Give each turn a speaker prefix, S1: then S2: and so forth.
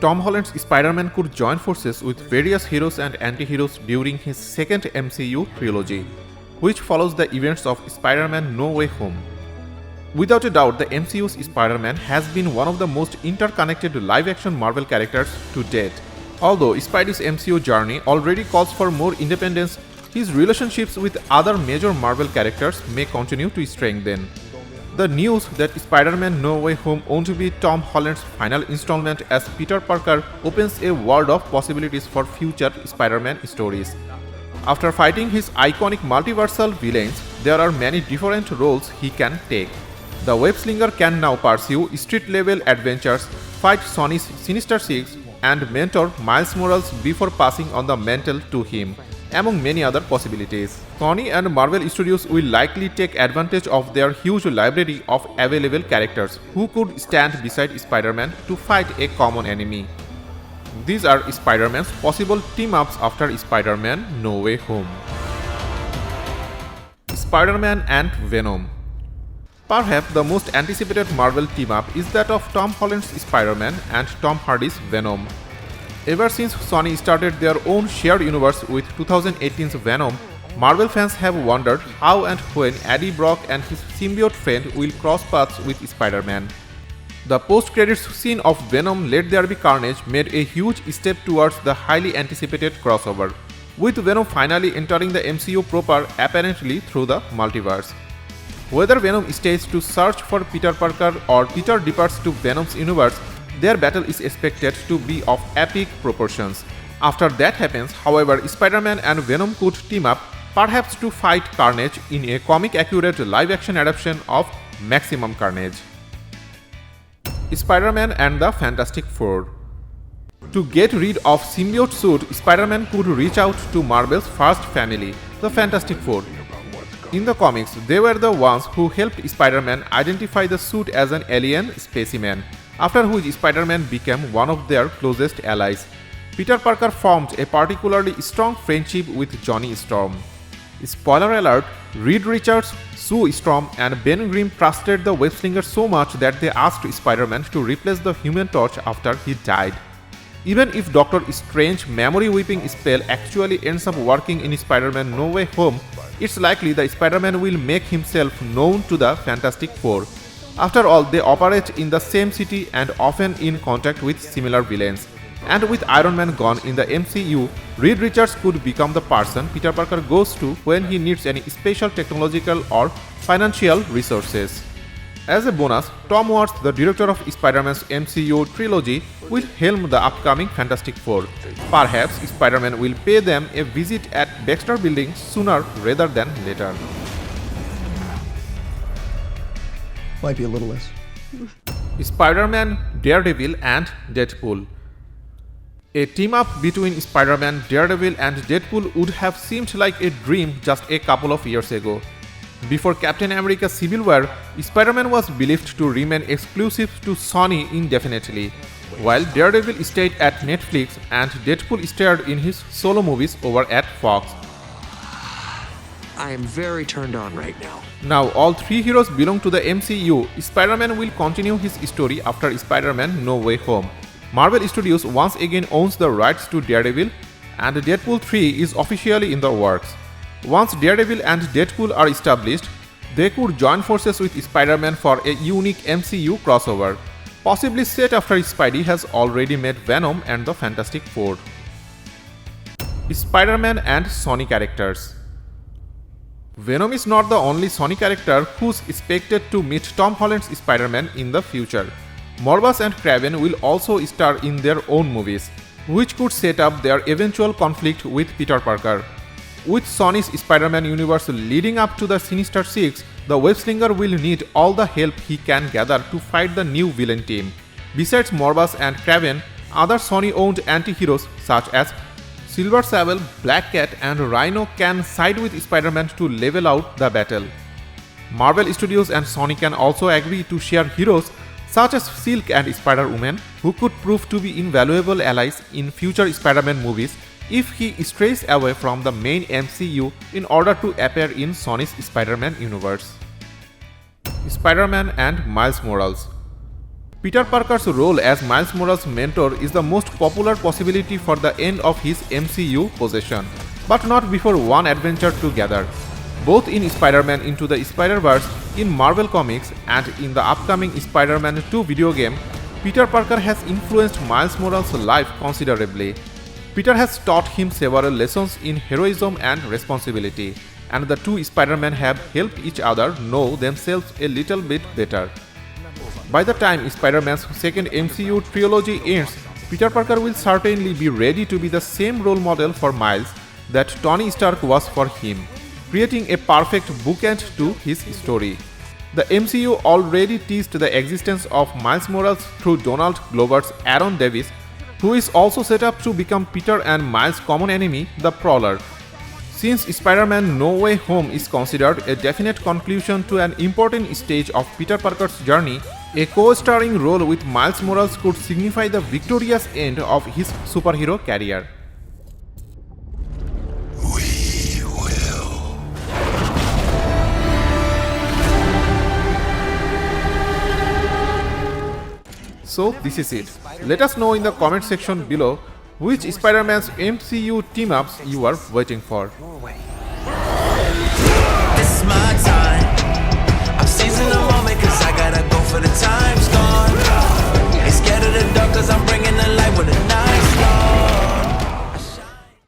S1: Tom Holland's Spider-Man could join forces with various heroes and anti-heroes during his second MCU trilogy, which follows the events of Spider-Man No Way Home. Without a doubt, the MCU's Spider-Man has been one of the most interconnected live-action Marvel characters to date. Although Spidey's MCU journey already calls for more independence, his relationships with other major Marvel characters may continue to strengthen. The news that Spider-Man No Way Home won't be Tom Holland's final installment as Peter Parker opens a world of possibilities for future Spider-Man stories. After fighting his iconic multiversal villains, there are many different roles he can take. The web-slinger can now pursue street-level adventures, fight Sony's Sinister Six, and mentor Miles Morales before passing on the mantle to him, among many other possibilities. Sony and Marvel Studios will likely take advantage of their huge library of available characters who could stand beside Spider-Man to fight a common enemy. These are Spider-Man's possible team-ups after Spider-Man No Way Home. Spider-Man and Venom. Perhaps the most anticipated Marvel team-up is that of Tom Holland's Spider-Man and Tom Hardy's Venom. Ever since Sony started their own shared universe with 2018's Venom, Marvel fans have wondered how and when Eddie Brock and his symbiote friend will cross paths with Spider-Man. The post-credits scene of Venom Let There Be Carnage made a huge step towards the highly anticipated crossover, with Venom finally entering the MCU proper apparently through the multiverse. Whether Venom stays to search for Peter Parker or Peter departs to Venom's universe, their battle is expected to be of epic proportions. After that happens, however, Spider-Man and Venom could team up, perhaps to fight Carnage in a comic-accurate live-action adaptation of Maximum Carnage. Spider-Man and the Fantastic Four. To get rid of symbiote suit, Spider-Man could reach out to Marvel's first family, the Fantastic Four. In the comics, they were the ones who helped Spider-Man identify the suit as an alien specimen, after which Spider-Man became one of their closest allies. Peter Parker formed a particularly strong friendship with Johnny Storm. Spoiler alert, Reed Richards, Sue Storm, and Ben Grimm trusted the web-slinger so much that they asked Spider-Man to replace the Human Torch after he died. Even if Doctor Strange's memory-whipping spell actually ends up working in Spider-Man No Way Home, it's likely that Spider-Man will make himself known to the Fantastic Four. After all, they operate in the same city and often in contact with similar villains. And with Iron Man gone in the MCU, Reed Richards could become the person Peter Parker goes to when he needs any special technological or financial resources. As a bonus, Tom Watts, the director of Spider-Man's MCU trilogy, will helm the upcoming Fantastic Four. Perhaps Spider-Man will pay them a visit at Baxter Building sooner rather than later.
S2: Might be a little less.
S1: Spider-Man, Daredevil, and Deadpool. A team-up between Spider-Man, Daredevil, and Deadpool would have seemed like a dream just a couple of years ago. Before Captain America Civil War, Spider-Man was believed to remain exclusive to Sony indefinitely, while Daredevil stayed at Netflix and Deadpool starred in his solo movies over at Fox.
S3: I am very turned on right now.
S1: Now all three heroes belong to the MCU. Spider-Man will continue his story after Spider-Man No Way Home. Marvel Studios once again owns the rights to Daredevil, and Deadpool 3 is officially in the works. Once Daredevil and Deadpool are established, they could join forces with Spider-Man for a unique MCU crossover, possibly set after Spidey has already met Venom and the Fantastic Four. Spider-Man and Sony characters. Venom is not the only Sony character who's expected to meet Tom Holland's Spider-Man in the future. Morbius and Kraven will also star in their own movies, which could set up their eventual conflict with Peter Parker. With Sony's Spider-Man universe leading up to the Sinister Six, the web-slinger will need all the help he can gather to fight the new villain team. Besides Morbius and Kraven, other Sony-owned anti-heroes such as Silver Sable, Black Cat, and Rhino can side with Spider-Man to level out the battle. Marvel Studios and Sony can also agree to share heroes such as Silk and Spider-Woman, who could prove to be invaluable allies in future Spider-Man movies if he strays away from the main MCU in order to appear in Sony's Spider-Man universe. Spider-Man and Miles Morales. Peter Parker's role as Miles Morales' mentor is the most popular possibility for the end of his MCU possession, but not before one adventure together. Both in Spider-Man Into the Spider-Verse, in Marvel Comics, and in the upcoming Spider-Man 2 video game, Peter Parker has influenced Miles Morales' life considerably. Peter has taught him several lessons in heroism and responsibility, and the two Spider-Men have helped each other know themselves a little bit better. By the time Spider-Man's second MCU trilogy ends, Peter Parker will certainly be ready to be the same role model for Miles that Tony Stark was for him, creating a perfect bookend to his story. The MCU already teased the existence of Miles Morales through Donald Glover's Aaron Davis, who is also set up to become Peter and Miles' common enemy, the Prowler. Since Spider-Man No Way Home is considered a definite conclusion to an important stage of Peter Parker's journey, a co-starring role with Miles Morales could signify the victorious end of his superhero career. So this is it. Let us know in the comment section below which Spider-Man's MCU team-ups you are waiting for.
S3: Norway.